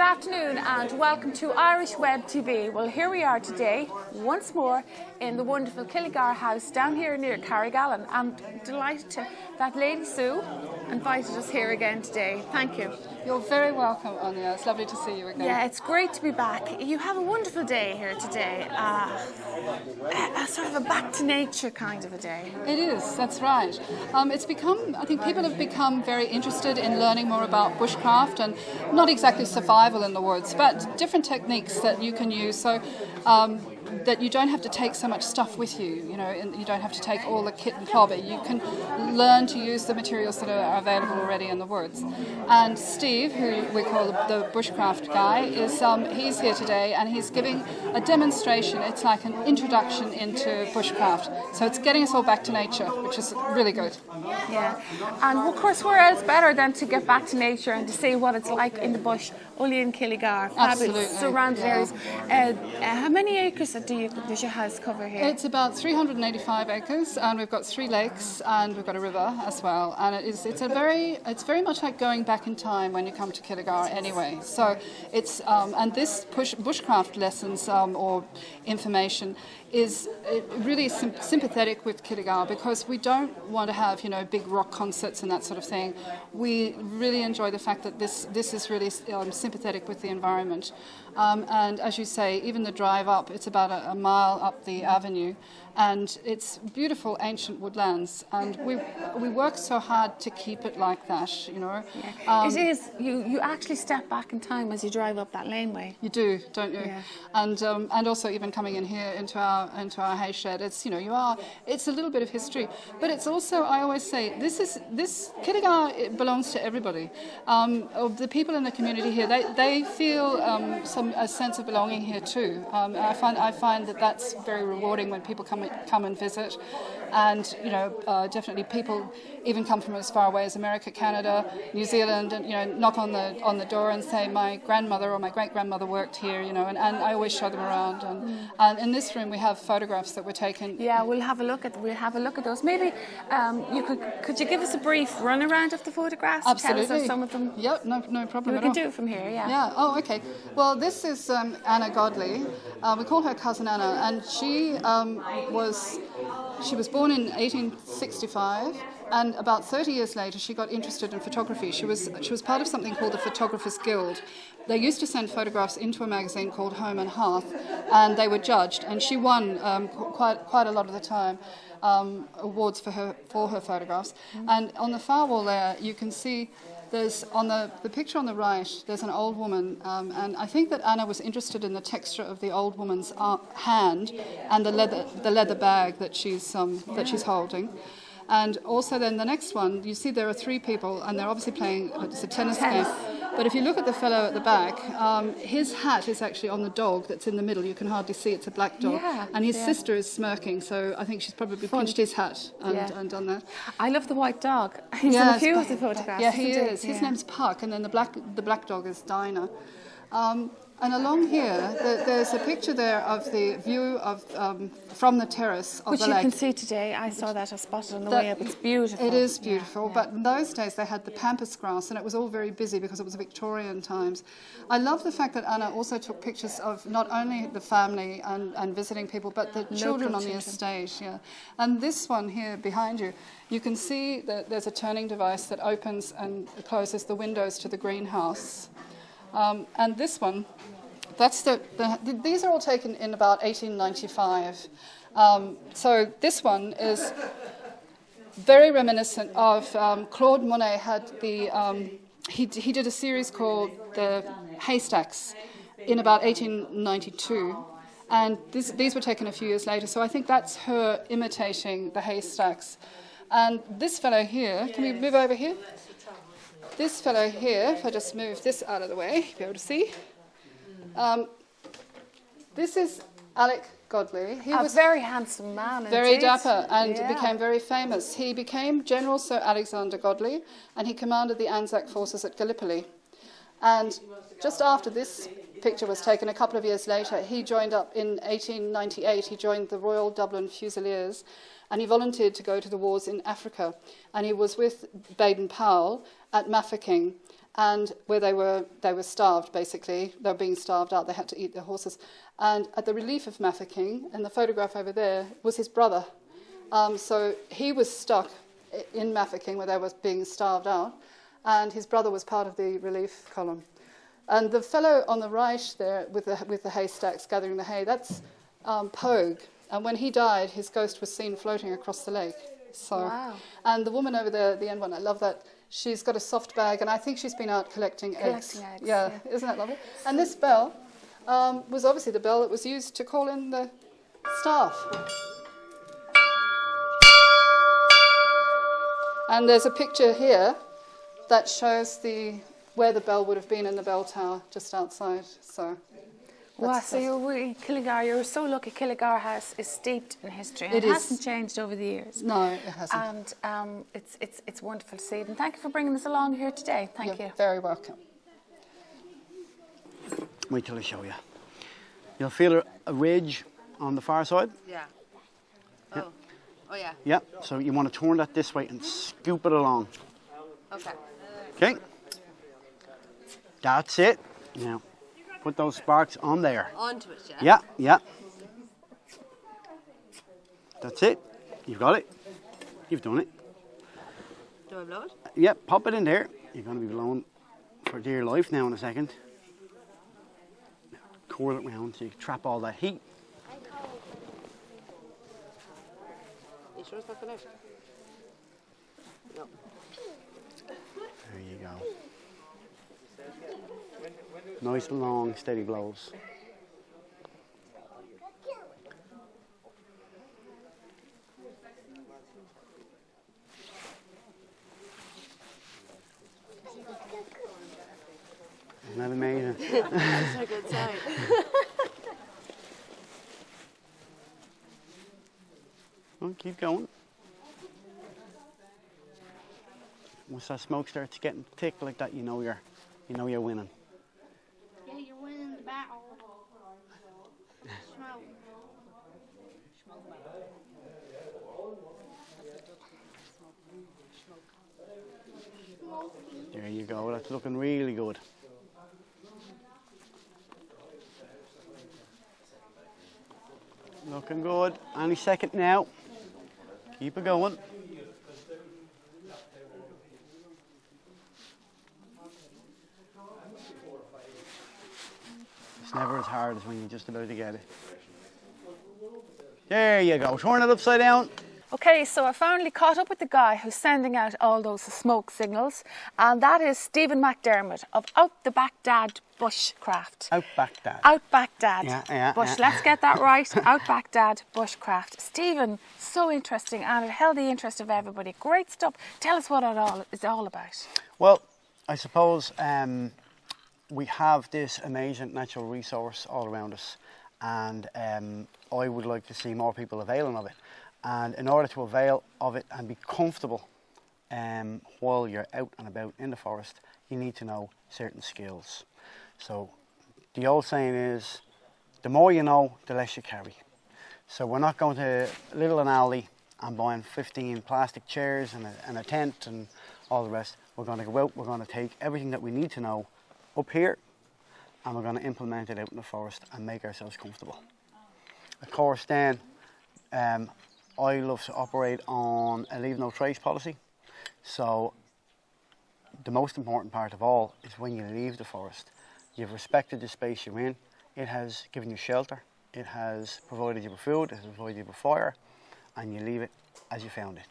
afternoon and welcome to Irish Web TV. Well, here we are today, once more, in the wonderful Killigar house down here near Carrigallen. I'm delighted that Lady Sue invited us here again today. Thank you. You're very welcome, Áine. It's lovely to see you again. Yeah, it's great to be back. You have a wonderful day here today. A sort of a back to nature kind of a day. It is, that's right. It's become, I think people have become very interested in learning more about bushcraft and not exactly survival in the woods, but different techniques that you can use so that you don't have to take so much stuff with you, and you don't have to take all the kit and clobber. You can learn to use the materials that are available already in the woods. And Steve, who we call the Bushcraft guy, he's here today and he's giving a demonstration. It's like an introduction into bushcraft. So it's getting us all back to nature, which is really good. Yeah, and of course, where else better than to get back to nature and to see what it's like in the bush, only in Killigar. Absolutely. Surrounded areas. How many acres does your house cover here? It's about 385 acres, and we've got 3 lakes, and we've got a river as well. And it's very much like going back in time when you come to Killigar anyway. So it's and this bushcraft lessons or information is really sympathetic with Killigar because we don't want to have big rock concerts and that sort of thing. We really enjoy the fact that this is really sympathetic with the environment. And as you say, even the drive up, it's about a mile up the avenue, and it's beautiful ancient woodlands, and we work so hard to keep it like that, It is. You actually step back in time as you drive up that laneway. You do, don't you? Yeah. And also even coming in here into our hay shed, it's it's a little bit of history, but it's also, I always say, this Killigar belongs to everybody. Of the people in the community here, they feel a sense of belonging here too. I find that that's very rewarding when people come and visit, and definitely people even come from as far away as America, Canada, New Zealand, and knock on the door and say my grandmother or my great grandmother worked here, and I always show them around. And in this room we have photographs that were taken. Yeah, we'll have a look at those. Maybe could you give us a brief run around of the photographs? Absolutely. Tell us of some of them. Yep, no problem We at can all. do it from here. Yeah. Yeah. Oh, okay. Well, this is Anna Godley. We call her Cousin Anna, and she was born in 1865, and about 30 years later she got interested in photography. She was part of something called the Photographers Guild. They used to send photographs into a magazine called Home and Hearth, and they were judged, and she won quite a lot of the time awards for her photographs. And on the far wall there you can see there's on the picture on the right, there's an old woman, and I think that Anna was interested in the texture of the old woman's hand and the leather bag that she's holding. And also then the next one, you see there are 3 people, and they're obviously playing, it's a tennis game. But if you look at the fellow at the back, his hat is actually on the dog that's in the middle. You can hardly see it's a black dog. Yeah, and his sister is smirking, so I think she's probably pinched his hat and done that. I love the white dog. He's in a few of the photographs. Yeah, he is. His name's Puck, and then the black dog is Dinah. And along here, there's a picture there of the view of from the terrace of Which the you lake. can see today. I saw that. I spotted on the way up. It's beautiful. It is beautiful, but in those days they had the pampas grass, and it was all very busy because it was Victorian times. I love the fact that Anna also took pictures of not only the family and visiting people, but the children on the estate. Yeah, and this one here behind you, you can see that there's a turning device that opens and closes the windows to the greenhouse. And this one, these are all taken in about 1895. So this one is very reminiscent of Claude Monet had he did a series called The Haystacks in about 1892. And these were taken a few years later. So I think that's her imitating the haystacks. And this fellow here, can we move over here? This fellow here, if I just move this out of the way, you'll be able to see. This is Alec Godley. He was a very handsome man. Very indeed. dapper and became very famous. He became General Sir Alexander Godley, and he commanded the Anzac forces at Gallipoli. And just after this picture was taken, a couple of years later, he joined up in 1898. He joined the Royal Dublin Fusiliers, and he volunteered to go to the wars in Africa. And he was with Baden-Powell at Mafeking. and where they were starved, basically. They were being starved out. They had to eat their horses. And at the relief of Mafeking, and the photograph over there, was his brother. So he was stuck in Mafeking where they were being starved out, and his brother was part of the relief column. And the fellow on the right there with the haystacks gathering the hay, that's Pogue. And when he died, his ghost was seen floating across the lake. So, wow. And the woman over there, the end one, I love that. She's got a soft bag, and I think she's been out collecting eggs. Yeah, isn't that lovely? And this bell was obviously the bell that was used to call in the staff. And there's a picture here that shows where the bell would have been in the bell tower just outside. So. Wow, so Killigar, you're so lucky. Killigar House is steeped in history, and it hasn't changed over the years. No, it hasn't. And it's wonderful to see it. And thank you for bringing us along here today. Thank you. You're very welcome. Wait till I show you. You'll feel a ridge on the far side. Yeah. Yeah. Oh yeah. Yeah, so you want to turn that this way and scoop it along. Okay. Okay. That's it. Now, put those sparks on there. Onto it, yeah? Yeah, yeah. That's it. You've got it. You've done it. Do I blow it? Yeah, pop it in there. You're going to be blowing for dear life now in a second. Curl it round so you can trap all that heat. Are you sure it's not going out? No. There you go. Nice long steady blows. Isn't that amazing? That's a good sign. Well, keep going. Once that smoke starts getting thick like that, you know you're winning. Yeah, you're winning the battle. Smoke. There you go. That's looking really good. Looking good. Any second now. Keep it going. It's never as hard as when you're just about to get it. There you go. Turn it upside down. Okay, so I finally caught up with the guy who's sending out all those smoke signals, and that is Stephen McDermott of Outback Dad Bushcraft. Outback Dad. Outback Dad. Yeah. Let's get that right. Outback Dad Bushcraft. Stephen, so interesting and it held the interest of everybody. Great stuff. Tell us what it's all about. Well, I suppose we have this amazing natural resource all around us, and I would like to see more people availing of it. And in order to avail of it and be comfortable while you're out and about in the forest, you need to know certain skills. So the old saying is, the more you know, the less you carry. So we're not going to Little and Aldi and buying 15 plastic chairs and a tent and all the rest. We're going to go out, we're going to take everything that we need to know up here, and we're going to implement it out in the forest and make ourselves comfortable. Of course then, I love to operate on a leave no trace policy. So the most important part of all is when you leave the forest, you've respected the space you're in. It has given you shelter, it has provided you with food, it has provided you with fire, and you leave it as you found it.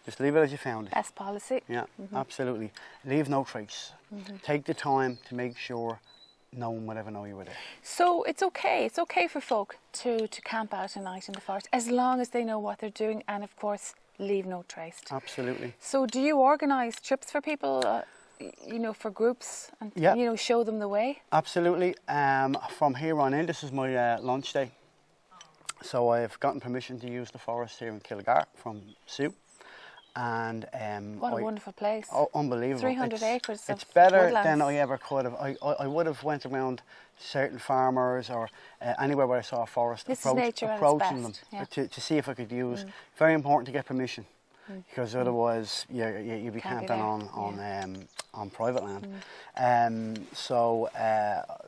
Just leave it as you found it. Best policy. Yeah, absolutely. Leave no trace. Take the time to make sure no one would ever know you were there. So it's okay for folk to camp out at night in the forest as long as they know what they're doing, and of course leave no trace. Absolutely. So do you organise trips for people, for groups, and show them the way? Absolutely. From here on in, this is my launch day. So I've gotten permission to use the forest here in Killigar from Sue. And what a wonderful place. Oh, unbelievable. 300 acres It's of better woodlands. than I ever could have. I would have went around certain farmers or anywhere where I saw a forest, This is nature at its approaching them best, yeah. to see if I could use. Very important to get permission. because otherwise you'd be Can't be camping there. on private land. So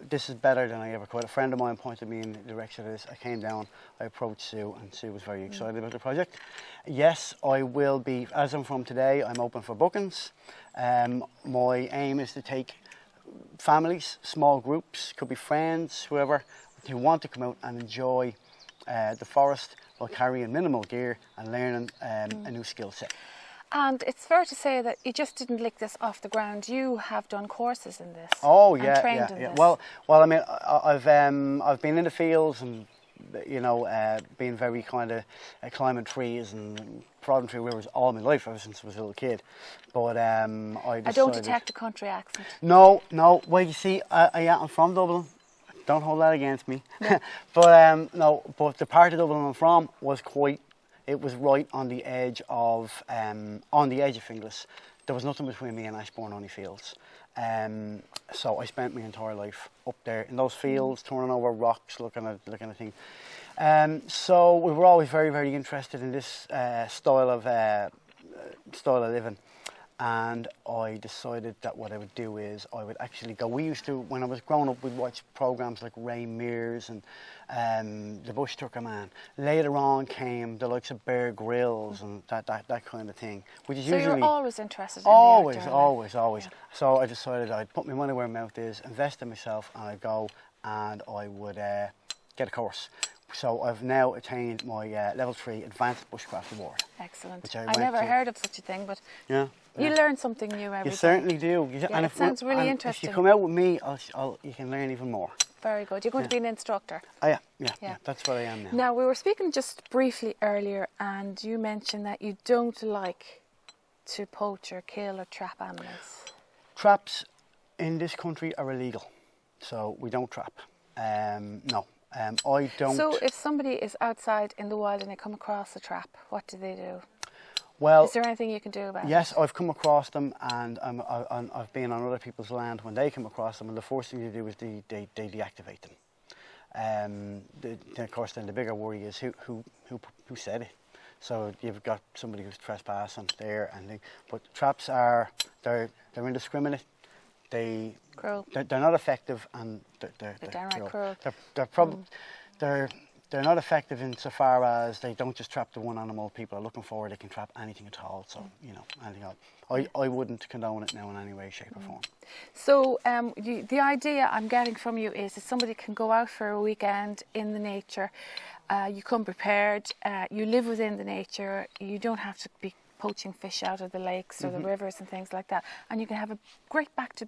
this is better than I ever could. A friend of mine pointed me in the direction of this. I came down, I approached Sue, and Sue was very excited about the project. Yes, I will be, as I'm from today, I'm open for bookings. My aim is to take families, small groups, could be friends, whoever, who want to come out and enjoy the forest while carrying minimal gear and learning a new skill set. And it's fair to say that you just didn't lick this off the ground. You have done courses in this. Oh and yeah, trained yeah, in yeah. this. Well, I mean, I've been in the fields and been very kind of climbing trees and prodding through rivers all my life, ever since I was a little kid. But I don't detect a country accent. No. Well, you see, I'm from Dublin. Don't hold that against me. No. But the part of Dublin I'm from was it was right on the edge of Finglas. There was nothing between me and Ashbourne-only Fields. So I spent my entire life up there in those fields, turning over rocks, looking at things. So we were always very, very interested in this style of living. And I decided that what I would do is I would actually go. We used to, when I was growing up, we'd watch programs like Ray Mears and the Bush Tucker Man. Later on came the likes of Bear Grylls and that kind of thing, which is so usually. You're always interested in always, the outdoor always. life. So I decided I'd put my money where my mouth is, invest in myself, and I'd go and I would get a course. So I've now attained my level 3 Advanced Bushcraft Award. Excellent. I I never heard of such a thing, but you learn something new every day. You certainly do. Yeah, it sounds really interesting. If you come out with me, you can learn even more. Very good. You're going to be an instructor. Oh, yeah. That's what I am now. Now, we were speaking just briefly earlier, and you mentioned that you don't like to poach or kill or trap animals. Traps in this country are illegal, so we don't trap. No. I don't. So if somebody is outside in the wild and they come across a trap, what do they do? Well, is there anything you can do about it? Yes, I've come across them, and I've been on other people's land when they come across them, and the first thing they do is they deactivate them. Of course, then the bigger worry is who said it. So you've got somebody who's trespassing there, but traps they're indiscriminate. They're not effective, and they're downright cruel. They're not effective insofar as they don't just trap the one animal people are looking for. They can trap anything at all. So anything else. I wouldn't condone it now in any way, shape, or form. So the idea I'm getting from you is that somebody can go out for a weekend in the nature. You come prepared. You live within the nature. You don't have to be poaching fish out of the lakes or the rivers and things like that, and you can have a great back to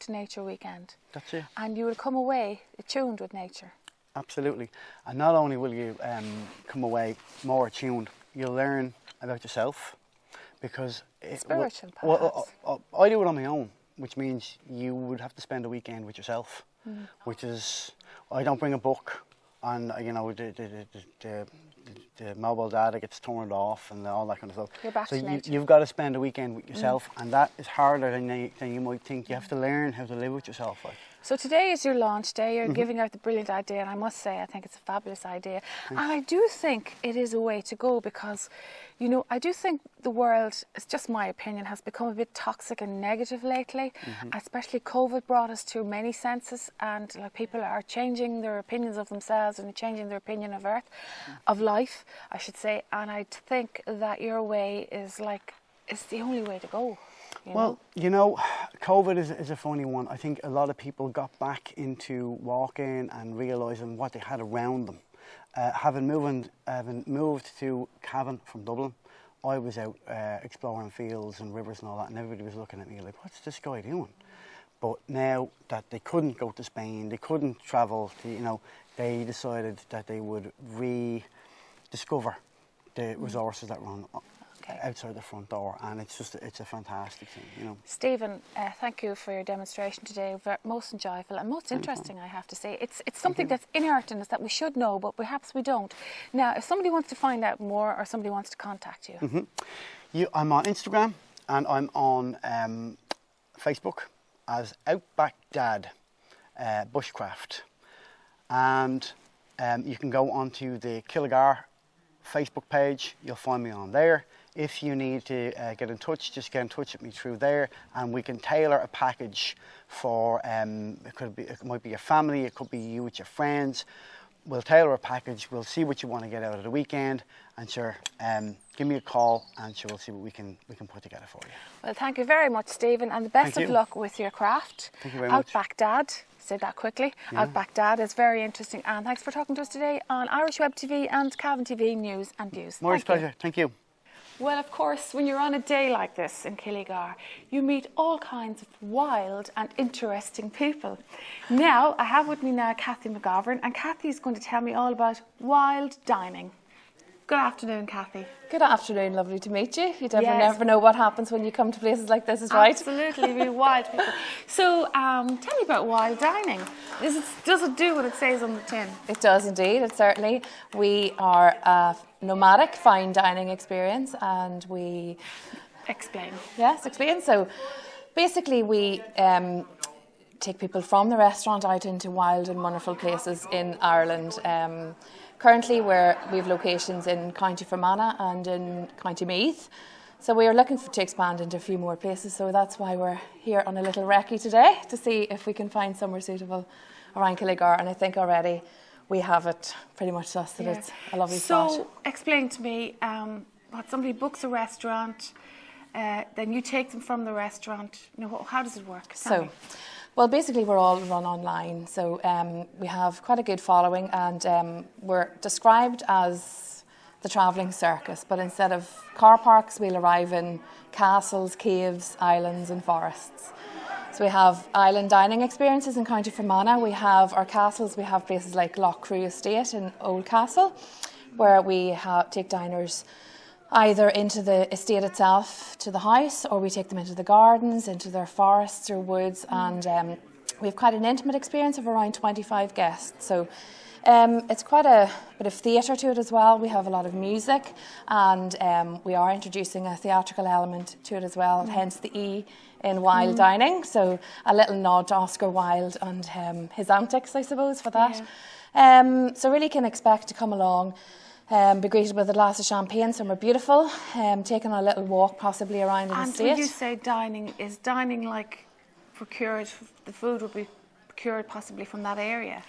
nature weekend. That's it. And you will come away attuned with nature. Absolutely. And not only will you come away more attuned, you'll learn about yourself, because spiritual, perhaps. I do it on my own, which means you would have to spend a weekend with yourself, which is, I don't bring a book, and the mobile data gets turned off and all that kind of stuff. You're back to nature. You've got to spend a weekend with yourself, and that is harder than you might think. You have to learn how to live with yourself. So today is your launch day. You're giving out the brilliant idea, and I must say I think it's a fabulous idea. And I do think it is a way to go, because I do think the world, it's just my opinion, has become a bit toxic and negative lately. Especially COVID brought us to many senses, and people are changing their opinions of themselves and changing their opinion of Earth, of life, I should say. And I think that your way is the only way to go. Well, COVID is a funny one. I think a lot of people got back into walking and realising what they had around them. Having moved to Cavan from Dublin, I was out exploring fields and rivers and all that, and everybody was looking at me like, what's this guy doing? But now that they couldn't go to Spain, they couldn't travel, they decided that they would rediscover the resources that run outside the front door, and it's a fantastic thing, Stephen, thank you for your demonstration today. Most enjoyable and most interesting, I have to say. It's something that's inherent in us that we should know, but perhaps we don't. Now, if somebody wants to find out more, or somebody wants to contact you, I'm on Instagram, and I'm on Facebook as Outback Dad Bushcraft, and you can go onto the Killigar Facebook page, you'll find me on there. If you need to get in touch, just get in touch with me through there, and we can tailor a package for, it might be your family, it could be you with your friends. We'll tailor a package, we'll see what you want to get out of the weekend, and sure, give me a call, and sure, we'll see what we can put together for you. Well, thank you very much, Stephen, and the best of luck with your craft. Thank you very much. Outback Dad, say that quickly. Yeah. Outback Dad is very interesting, and thanks for talking to us today on Irish Web TV and Cavan TV News and Views. More pleasure, thank you. Well, of course, when you're on a day like this in Killigar, you meet all kinds of wild and interesting people. Now, I have with me now Kathy McGovern, and Kathy is going to tell me all about wild dining. Good afternoon, Kathy. Good afternoon, lovely to meet you. You never know what happens when you come to places like this, is right? Absolutely, we wild people. So, tell me about wild dining. Does it do what it says on the tin? It does indeed, it certainly. We are a nomadic fine dining experience, and we... Explain. Yes, explain. So, basically we take people from the restaurant out into wild and wonderful places in Ireland. Currently, we have locations in County Fermanagh and in County Meath. So we are looking to expand into a few more places. So that's why we're here on a little recce today, to see if we can find somewhere suitable around Killigar. And I think already we have it pretty much thus that it's a lovely spot. So explain to me, what somebody books a restaurant, then you take them from the restaurant. You know, how does it work? Tell me. Well, basically, we're all run online, so we have quite a good following, and we're described as the travelling circus, but instead of car parks, we'll arrive in castles, caves, islands and forests. So we have island dining experiences in County Fermanagh. We have our castles, we have places like Lough Crew Estate in Old Castle, where we take diners either into the estate itself, to the house, or we take them into the gardens, into their forests or woods, and we have quite an intimate experience of around 25 guests. So it's quite a bit of theatre to it as well. We have a lot of music, and we are introducing a theatrical element to it as well, hence the E in wild dining. So a little nod to Oscar Wilde and his antics, I suppose, for that. Yeah. So really can expect to come along, be greeted with a glass of champagne, somewhere beautiful, taking a little walk possibly around in the estate. And when you say dining, is dining like procured, the food would be procured possibly from that area?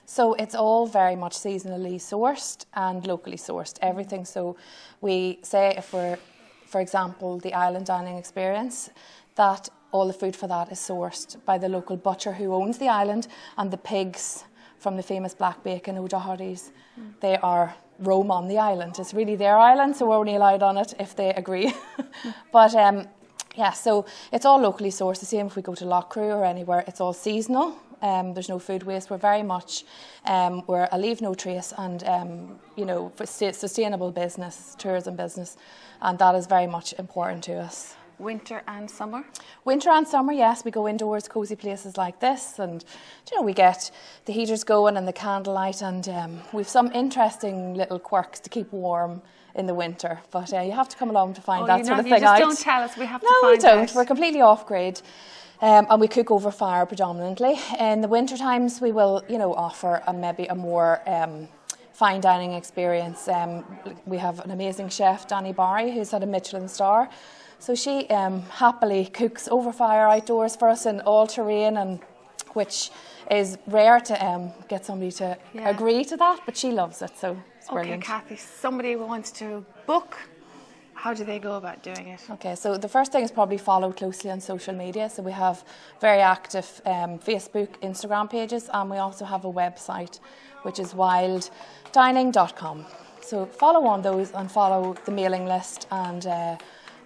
So it's all very much seasonally sourced and locally sourced, everything. So we say if we're, for example, the island dining experience, that all the food for that is sourced by the local butcher who owns the island, and the pigs from the famous black bacon O'Doherty's, they roam on the island. It's really their island, so we're only allowed on it if they agree. But yeah, so it's all locally sourced. The same if we go to Lough Crew or anywhere, it's all seasonal. There's no food waste. We're very much, we're a leave no trace and, you know, sustainable business, tourism business, and that is very much important to us. Winter and summer? Winter and summer, yes. We go indoors, cosy places like this, and you know, we get the heaters going and the candlelight, and we've some interesting little quirks to keep warm in the winter. But you have to come along to find that sort of thing out. You just don't tell us. We have to find out. No, we don't. We're completely off grid. And we cook over fire predominantly. In the winter times, we will, you know, offer maybe a more fine dining experience. We have an amazing chef, Danny Barry, who's had a Michelin star. So she happily cooks over fire outdoors for us in all terrain, and which is rare to get somebody to agree to that, but she loves it, so it's brilliant. Okay, Kathy, somebody wants to book. How do they go about doing it? Okay, so the first thing is probably follow closely on social media. So we have very active Facebook, Instagram pages, and we also have a website, which is wilddining.com. So follow on those and follow the mailing list, and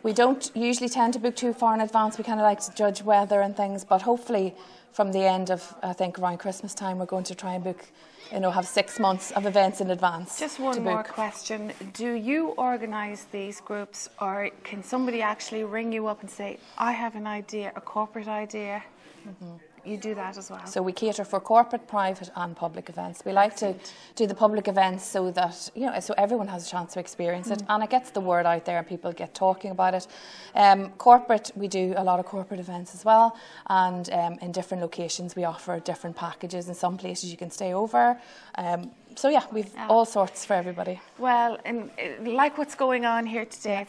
we don't usually tend to book too far in advance. We kind of like to judge weather and things, but hopefully from the end of, I think, around Christmas time, we're going to try and book, you know, have 6 months of events in advance. Just one more question. Do you organise these groups, or can somebody actually ring you up and say, I have an idea, a corporate idea? Mm-hmm. You do that as well? So we cater for corporate, private and public events. We like to do the public events so that, you know, so everyone has a chance to experience it, and it gets the word out there and people get talking about it. Corporate, we do a lot of corporate events as well, and in different locations we offer different packages. In some places you can stay over, So yeah, we've all sorts for everybody. Well, and like what's going on here today,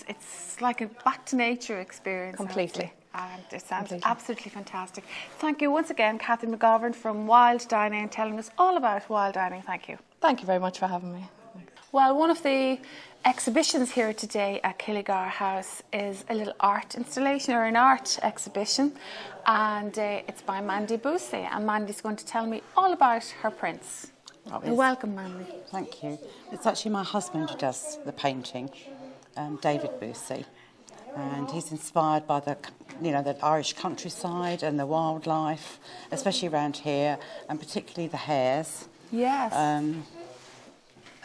it's like a back to nature experience. Completely. And it sounds absolutely fantastic. Thank you once again, Catherine McGovern from Wild Dining, and telling us all about wild dining. Thank you. Thank you very much for having me. Well, one of the exhibitions here today at Killigar House is a little art installation, or an art exhibition, and it's by Mandy Bussey, and Mandy's going to tell me all about her prints. Welcome, Mandy. Thank you. It's actually my husband who does the painting, David Bussey, and he's inspired by the Irish countryside and the wildlife, especially around here, and particularly the hares. Yes.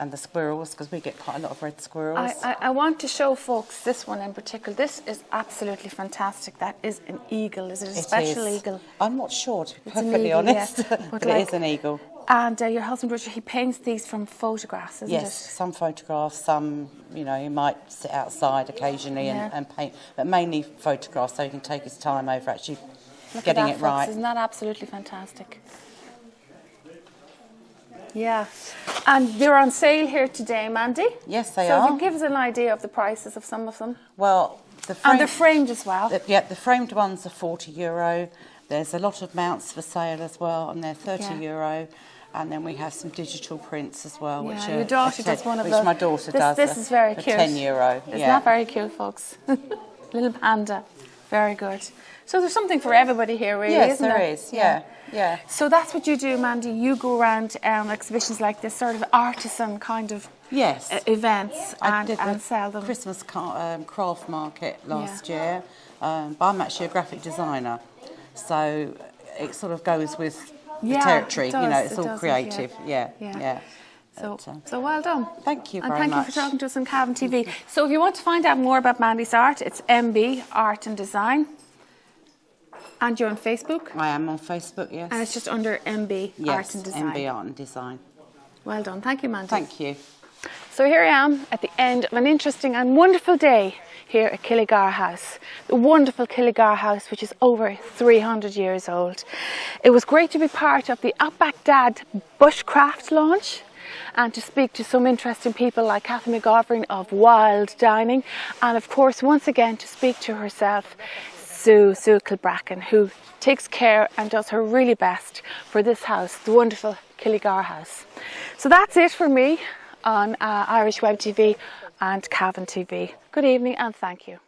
And the squirrels, because we get quite a lot of red squirrels. I want to show folks this one in particular. This is absolutely fantastic. That is an eagle. Is it a special eagle? I'm not sure, to be It's an perfectly eagle, honest, yeah. but it is an eagle. And your husband, Richard, he paints these from photographs, isn't it? Yes, some photographs, some, he might sit outside occasionally and paint, but mainly photographs, so he can take his time over actually getting it right. Isn't that absolutely fantastic? Yeah. And they're on sale here today, Mandy. Yes, they are. So are. if you give us an idea of the prices of some of them. Well, and they're framed as well. The framed ones are €40. There's a lot of mounts for sale as well, and they're €30. And then we have some digital prints as well, which your daughter does one of those. Which my daughter does. This is very cute. €10. Isn't that very cute, folks? Little panda. Very good. So there's something for everybody here, really, yes, isn't there? Yes, there is. Yeah. So that's what you do, Mandy. You go around exhibitions like this, sort of artisan kind of events, and sell them. Christmas craft market last year. But I'm actually a graphic designer, so it sort of goes with the territory. It does, it's all creative. Yeah. So well done. Thank you very much. And thank you for talking to us on Cavan TV. So if you want to find out more about Mandy's art, it's MB Art and Design. And you're on Facebook? I am on Facebook, yes. And it's just under MB Art and Design. Yes, MB Art and Design. Well done. Thank you, Mandy. Thank you. So here I am at the end of an interesting and wonderful day here at Killigar House. The wonderful Killigar House, which is over 300 years old. It was great to be part of the Outback Dad Bushcraft launch, and to speak to some interesting people like Catherine McGovern of Wild Dining, and of course once again to speak to herself, Sue Kilbracken, who takes care and does her really best for this house, the wonderful Killigar House. So that's it for me on Irish Web TV and Cavan TV. Good evening and thank you.